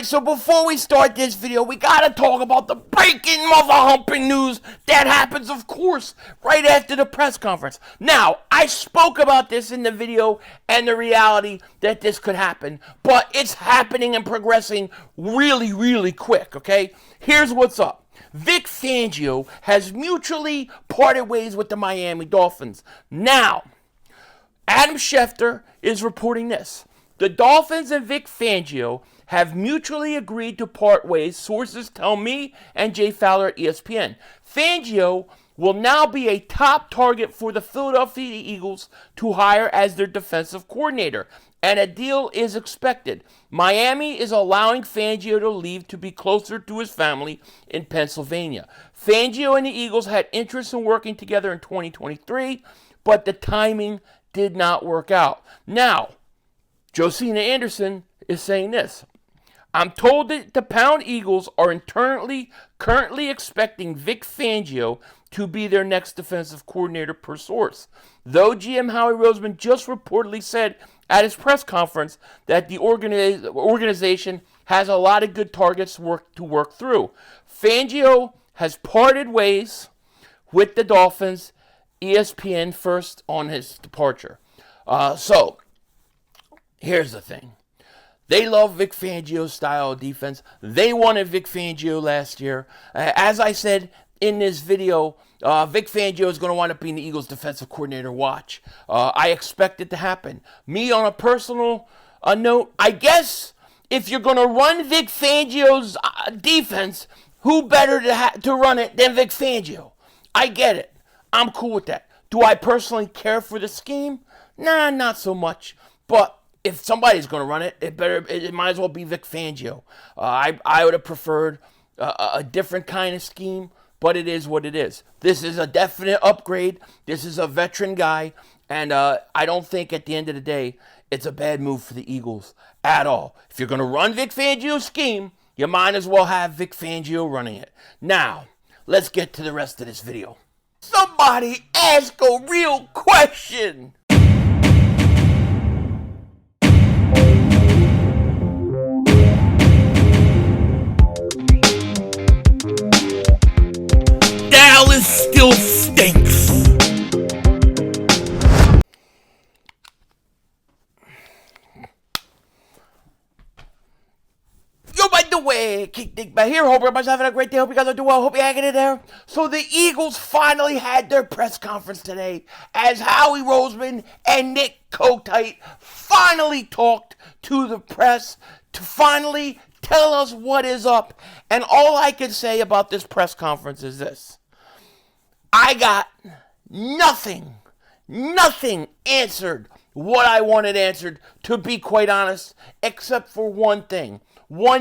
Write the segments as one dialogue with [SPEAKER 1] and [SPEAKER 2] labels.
[SPEAKER 1] Alright, so before we start this video, we gotta talk about the breaking mother-humping news that happens, of course, right after the press conference. Now, I spoke about this in the video and the reality that this could happen, but it's happening and progressing really, really quick, okay? Here's what's up. Vic Fangio has mutually parted ways with the Miami Dolphins. Now, Adam Schefter is reporting this. The Dolphins and Vic Fangio have mutually agreed to part ways, sources tell me and Jay Fowler at ESPN. Fangio will now be a top target for the Philadelphia Eagles to hire as their defensive coordinator, and a deal is expected. Miami is allowing Fangio to leave to be closer to his family in Pennsylvania. Fangio and the Eagles had interest in working together in 2023, but the timing did not work out. Now, Josina Anderson is saying this. I'm told that the Pound Eagles are currently expecting Vic Fangio to be their next defensive coordinator per source. Though GM Howie Roseman just reportedly said at his press conference that the organization has a lot of good targets to work through. Fangio has parted ways with the Dolphins, ESPN first on his departure. So, here's the thing. They love Vic Fangio's style of defense. They wanted Vic Fangio last year. As I said in this video, Vic Fangio is going to wind up being the Eagles' defensive coordinator. Watch. I expect it to happen. Me, on a personal note, I guess if you're going to run Vic Fangio's defense, who better to run it than Vic Fangio? I get it. I'm cool with that. Do I personally care for the scheme? Nah, not so much. But if somebody's going to run it, it might as well be Vic Fangio. I would have preferred a different kind of scheme, but it is what it is. This is a definite upgrade. This is a veteran guy, and I don't think at the end of the day it's a bad move for the Eagles at all. If you're going to run Vic Fangio's scheme, you might as well have Vic Fangio running it. Now, let's get to the rest of this video. Somebody ask a real question. Dallas still stinks. Yo, by the way, Dingbat here. Hope everybody's having a great day. Hope you guys are doing well. Hope you're hanging in there. So the Eagles finally had their press conference today as Howie Roseman and Nick Sirianni finally talked to the press to finally tell us what is up. And all I can say about this press conference is this. I got nothing answered what I wanted answered, to be quite honest, except for one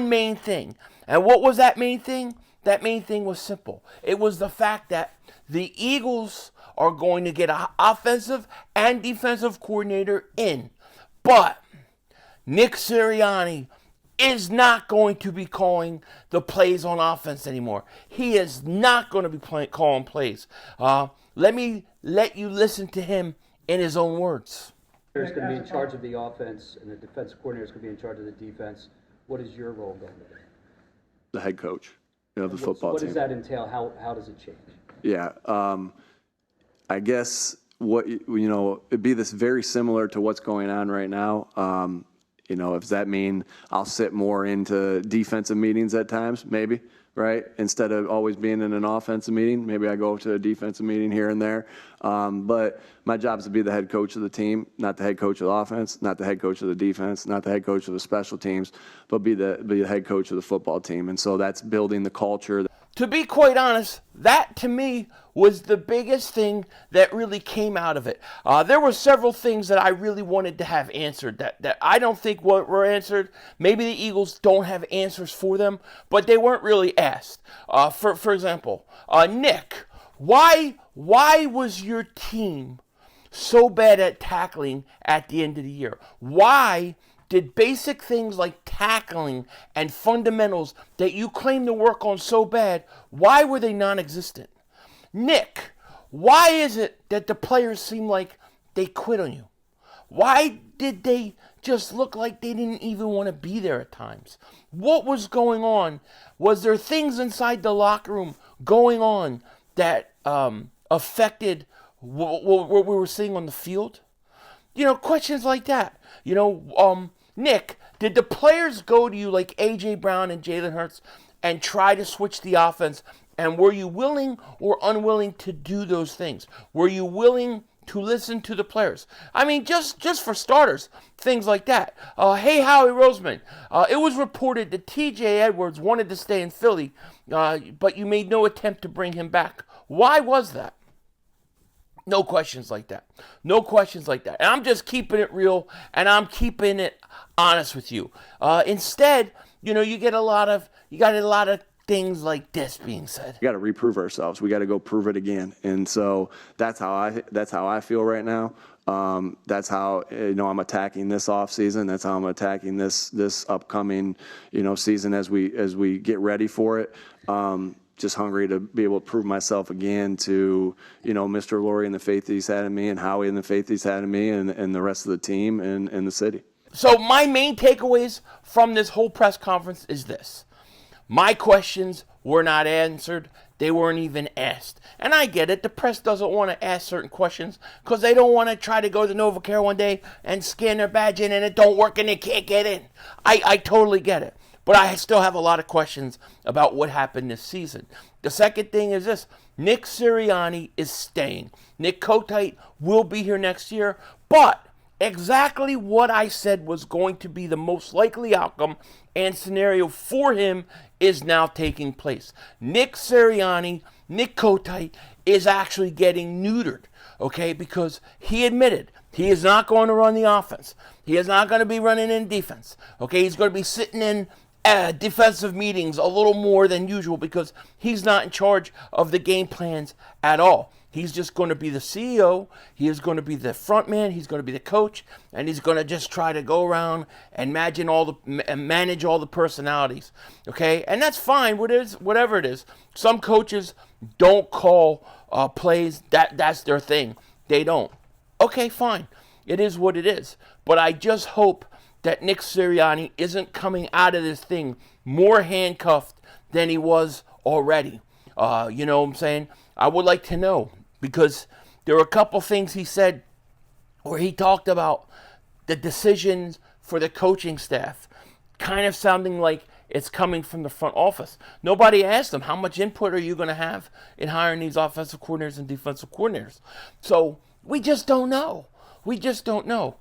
[SPEAKER 1] main thing. And what was that main thing? That main thing was simple. It was the fact that the Eagles are going to get an offensive and defensive coordinator in. But Nick Sirianni is not going to be calling the plays on offense anymore. He is not going to be calling plays. Let you listen to him in his own words.
[SPEAKER 2] Is going to be in charge of the offense, and the defensive coordinator is going to be in charge of the defense. What is your role going to be?
[SPEAKER 3] The head coach of the football team.
[SPEAKER 2] What does that entail? How does it change?
[SPEAKER 3] Yeah, I guess it'd be this very similar to what's going on right now. Does that mean I'll sit more into defensive meetings at times? Maybe, right? Instead of always being in an offensive meeting, maybe I go to a defensive meeting here and there. But my job is to be the head coach of the team, not the head coach of the offense, not the head coach of the defense, not the head coach of the special teams, but be the head coach of the football team. And so that's building the culture.
[SPEAKER 1] To be quite honest, that to me was the biggest thing that really came out of it. There were several things that I really wanted to have answered that I don't think were answered. Maybe the Eagles don't have answers for them, but they weren't really asked. For example, Nick, why was your team so bad at tackling at the end of the year? Why did basic things like tackling and fundamentals that you claim to work on so bad, why were they non-existent? Nick, why is it that the players seem like they quit on you? Why did they just looked like they didn't even want to be there at times. What was going on? Was there things inside the locker room going on that affected what we were seeing on the field? Questions like that. Nick, did the players go to you like A.J. Brown and Jalen Hurts and try to switch the offense? And were you willing or unwilling to do those things? Were you willing to listen to the players? I mean, just for starters, things like that. Hey, Howie Roseman, it was reported that T.J. Edwards wanted to stay in Philly, but you made no attempt to bring him back. Why was that? No questions like that. No questions like that. And I'm just keeping it real, and I'm keeping it honest with you. Instead, you got a lot of things like this being said.
[SPEAKER 3] We got to reprove ourselves. We got to go prove it again. And so that's how I feel right now. That's how I'm attacking this offseason. That's how I'm attacking this upcoming season as we get ready for it. Just hungry to be able to prove myself again to Mr. Lurie and the faith that he's had in me, and Howie and the faith he's had in me, and the rest of the team and the city.
[SPEAKER 1] So my main takeaways from this whole press conference is this. My questions were not answered. They weren't even asked. And I get it. The press doesn't want to ask certain questions because they don't want to try to go to NovaCare one day and scan their badge in and it don't work and they can't get in. I totally get it. But I still have a lot of questions about what happened this season. The second thing is this. Nick Sirianni is staying. Nick Kotite will be here next year. But exactly what I said was going to be the most likely outcome and scenario for him is now taking place. Nick Sirianni, Nick Kotite, is actually getting neutered, okay? Because he admitted he is not going to run the offense. He is not going to be running in defense, okay? He's going to be sitting in defensive meetings a little more than usual because he's not in charge of the game plans at all. He's just going to be the CEO. He is going to be the front man. He's going to be the coach, and he's going to just try to go around and manage all the personalities. Okay, and that's fine. Whatever it is. Some coaches don't call plays. That's their thing. They don't. Okay, fine. It is what it is. But I just hope that Nick Sirianni isn't coming out of this thing more handcuffed than he was already. You know what I'm saying? I would like to know. Because there were a couple things he said where he talked about the decisions for the coaching staff kind of sounding like it's coming from the front office. Nobody asked him, how much input are you going to have in hiring these offensive coordinators and defensive coordinators? So we just don't know. We just don't know.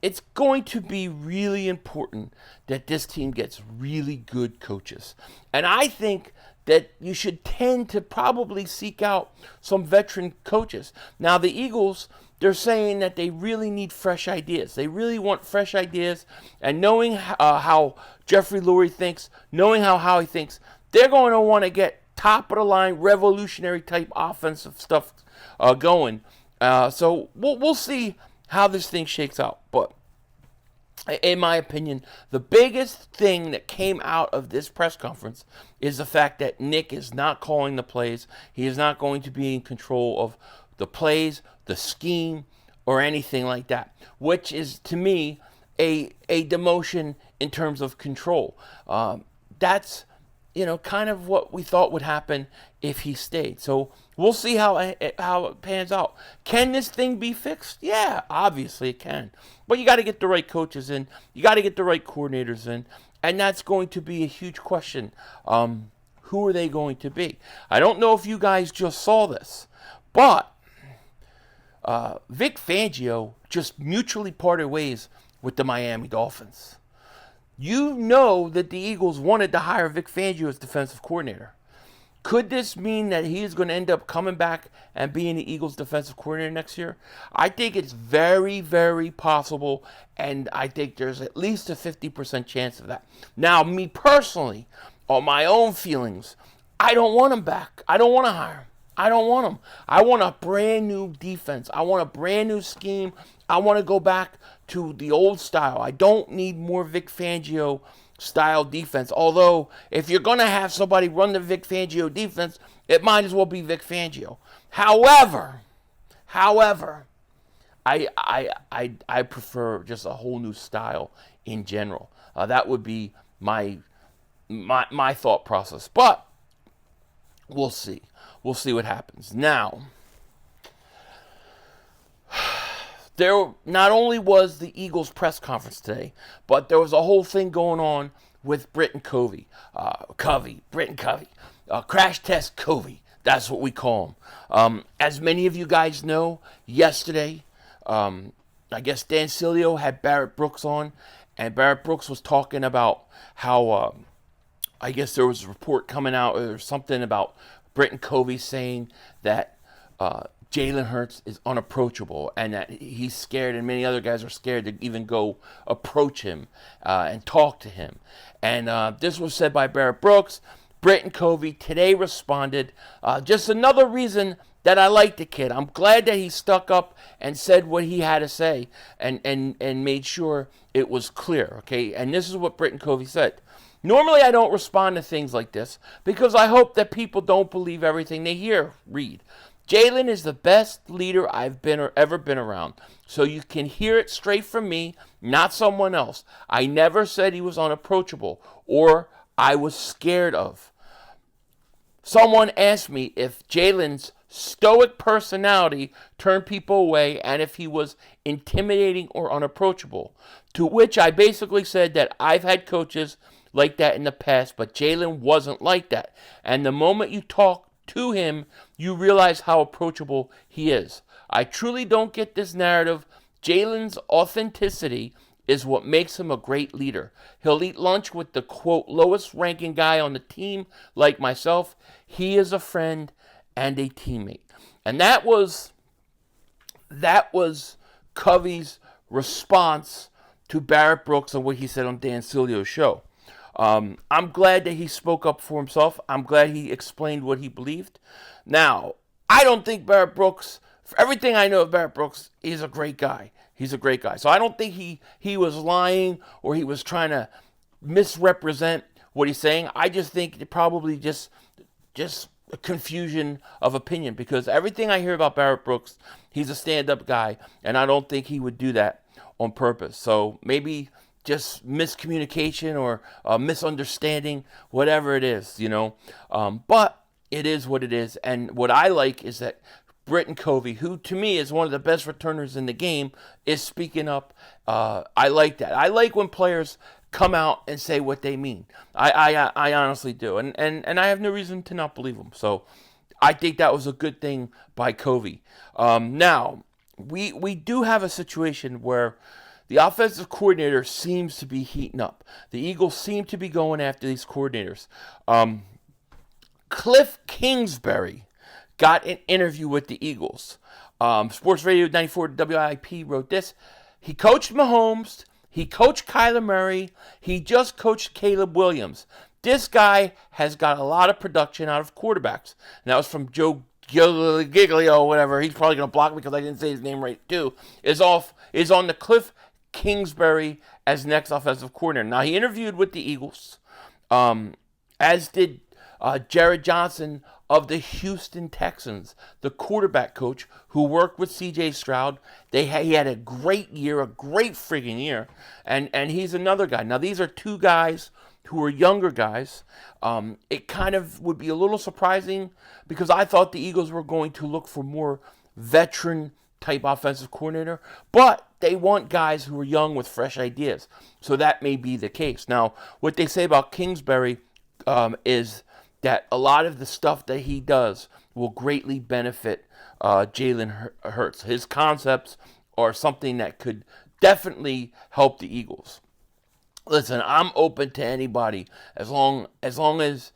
[SPEAKER 1] It's going to be really important that this team gets really good coaches. And I think that you should tend to probably seek out some veteran coaches. Now, the Eagles, they're saying that they really need fresh ideas. They really want fresh ideas. And knowing how Jeffrey Lurie thinks, knowing how Howie thinks, they're going to want to get top-of-the-line, revolutionary type offensive stuff going. So we'll see how this thing shakes out. But in my opinion, the biggest thing that came out of this press conference is the fact that Nick is not calling the plays. He is not going to be in control of the plays, the scheme, or anything like that, which is, to me, a demotion in terms of control. That's kind of what we thought would happen if he stayed. So we'll see how it pans out. Can this thing be fixed? Yeah, obviously it can. But you got to get the right coaches in. You got to get the right coordinators in. And that's going to be a huge question. Who are they going to be? I don't know if you guys just saw this, but Vic Fangio just mutually parted ways with the Miami Dolphins. You know that the Eagles wanted to hire Vic Fangio as defensive coordinator. Could this mean that he is going to end up coming back and being the Eagles defensive coordinator next year? I think it's very, very possible, and I think there's at least a 50% chance of that. Now, me personally, on my own feelings, I don't want him back. I don't want to hire him. I don't want him. I want a brand new defense. I want a brand new scheme. I want to go back to the old style. I don't need more Vic Fangio style defense. Although, if you're going to have somebody run the Vic Fangio defense, it might as well be Vic Fangio. However, I prefer just a whole new style in general. That would be my thought process. But we'll see. We'll see what happens. Now, there not only was the Eagles press conference today, but there was a whole thing going on with Britton Covey. Britton Covey. Crash Test Covey. That's what we call him. As many of you guys know, yesterday, I guess Dan Silio had Barrett Brooks on, and Barrett Brooks was talking about how I guess there was a report coming out or something about Britton Covey saying that Jalen Hurts is unapproachable and that he's scared, and many other guys are scared to even go approach him and talk to him. And this was said by Barrett Brooks. Britton Covey today responded, just another reason that I like the kid. I'm glad that he stuck up and said what he had to say and made sure it was clear, okay? And this is what Britton Covey said. Normally I don't respond to things like this because I hope that people don't believe everything they read. Jalen is the best leader I've been or ever been around, so you can hear it straight from me, not someone else. I never said he was unapproachable or I was scared of. Someone asked me if Jalen's stoic personality turned people away and if he was intimidating or unapproachable, to which I basically said that I've had coaches like that in the past, but Jalen wasn't like that. And the moment you talk to him, you realize how approachable he is. I truly don't get this narrative. Jalen's authenticity is what makes him a great leader. He'll eat lunch with the, quote, lowest ranking guy on the team, like myself. He is a friend and a teammate. And that was Covey's response to Barrett Brooks and what he said on Dan Silio's show. I'm glad that he spoke up for himself. I'm glad he explained what he believed. Now, I don't think Barrett Brooks, for everything I know of Barrett Brooks, he's a great guy. He's a great guy. So I don't think he was lying or he was trying to misrepresent what he's saying. I just think it probably just a confusion of opinion, because everything I hear about Barrett Brooks, he's a stand-up guy, and I don't think he would do that on purpose. So maybe just miscommunication or misunderstanding, whatever it is, But it is what it is. And what I like is that Britton Covey, who to me is one of the best returners in the game, is speaking up. I like that. I like when players come out and say what they mean. I honestly do. And I have no reason to not believe them. So I think that was a good thing by Covey. Now, we do have a situation where the offensive coordinator seems to be heating up. The Eagles seem to be going after these coordinators. Cliff Kingsbury got an interview with the Eagles. Sports Radio 94 WIP wrote this. He coached Mahomes. He coached Kyler Murray. He just coached Caleb Williams. This guy has got a lot of production out of quarterbacks. And that was from Joe Giglio, whatever. He's probably going to block me because I didn't say his name right, too. Is on the Cliff Kingsbury as next offensive coordinator. Now, he interviewed with the Eagles, as did Jared Johnson of the Houston Texans, the quarterback coach who worked with C.J. Stroud. He had a great year, a great friggin' year, and he's another guy. Now, these are two guys who are younger guys. It kind of would be a little surprising because I thought the Eagles were going to look for more veteran-type offensive coordinator, but they want guys who are young with fresh ideas, so that may be the case. Now, what they say about Kingsbury is that a lot of the stuff that he does will greatly benefit Jalen Hurts. His concepts are something that could definitely help the Eagles. Listen, I'm open to anybody as long as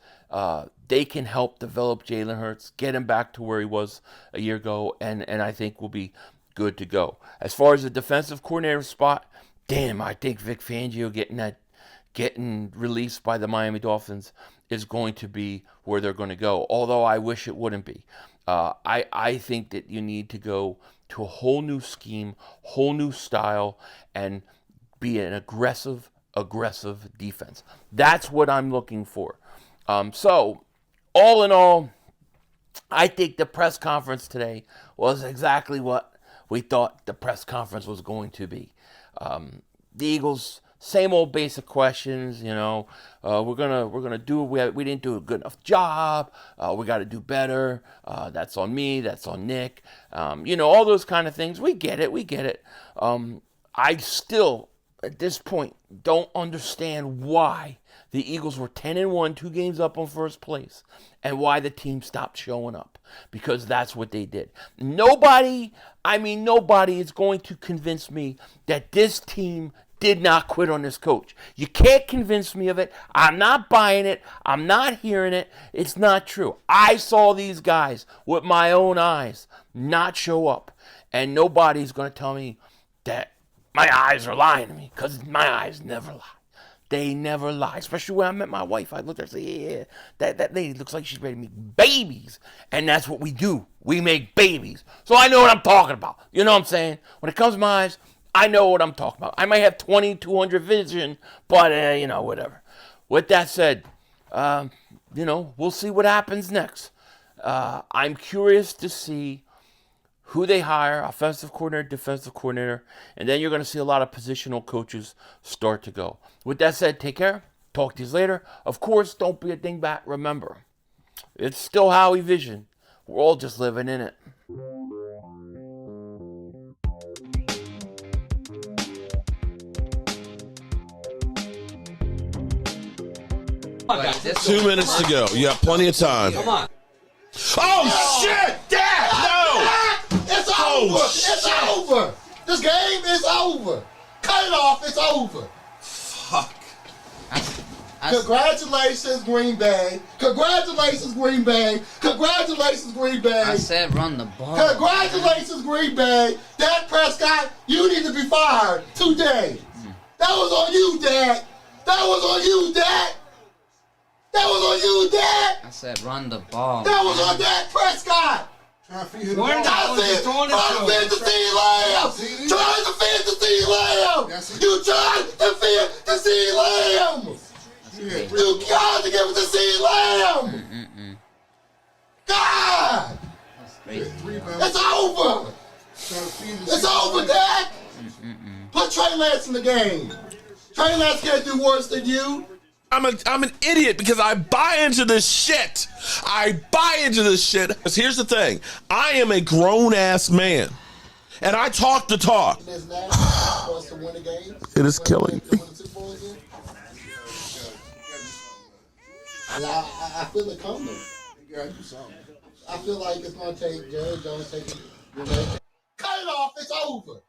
[SPEAKER 1] they can help develop Jalen Hurts, get him back to where he was a year ago, and I think we'll be good to go. As far as the defensive coordinator spot, damn, I think Vic Fangio getting released by the Miami Dolphins is going to be where they're going to go, although I wish it wouldn't be. I think that you need to go to a whole new scheme, whole new style, and be an aggressive defense. That's what I'm looking for. So, all in all, I think the press conference today was exactly what we thought the press conference was going to be. The Eagles, same old basic questions, we're gonna do, we didn't do a good enough job, we got to do better, that's on me, that's on Nick, all those kind of things. We get it. I still, at this point, don't understand why the Eagles were 10-1, 2 games up on first place, and why the team stopped showing up, because that's what they did. Nobody is going to convince me that this team did not quit on this coach. You can't convince me of it. I'm not buying it. I'm not hearing it. It's not true. I saw these guys with my own eyes not show up, and nobody's going to tell me that my eyes are lying to me, because my eyes never lie. They never lie. Especially when I met my wife. I looked at her and said, yeah, that lady looks like she's ready to make babies. And that's what we do. We make babies. So I know what I'm talking about. You know what I'm saying? When it comes to my eyes, I know what I'm talking about. I might have 20/200 vision, but, whatever. With that said, we'll see what happens next. I'm curious to see who they hire, offensive coordinator, defensive coordinator, and then you're going to see a lot of positional coaches start to go. With that said, take care. Talk to you later. Of course, don't be a dingbat. Remember, it's still Howie Vision. We're all just living in it.
[SPEAKER 4] Right, 2 minutes to go. You have plenty of time.
[SPEAKER 5] Come on.
[SPEAKER 4] Oh, shit! Dad! No!
[SPEAKER 6] It's over! It's over! This game is over! Cut it off, it's over!
[SPEAKER 4] Fuck.
[SPEAKER 6] Congratulations, Green Bay! Congratulations, Green Bay! Congratulations, Green Bay!
[SPEAKER 5] I said run the ball.
[SPEAKER 6] Congratulations, Green Bay! Dak Prescott, you need to be fired today! That was on you, Dak! That was on you, Dak! That was on you, Dak!
[SPEAKER 5] I said run the ball.
[SPEAKER 6] That was on Dak Prescott! Trying to feed the Lamb! Trying to feed the Lamb! You tried to feed the sea Lamb! You got to give it to sea Lamb! God! It's over! It's over, Dak! Put Trey Lance in the game. Trey Lance can't do worse than you.
[SPEAKER 4] I'm an idiot because I buy into this shit. Because here's the thing. I am a grown-ass man. And I talk the talk. It is killing me.
[SPEAKER 6] I feel it coming. I feel like it's going to take Jerry Jones taking. Cut it off. It's over.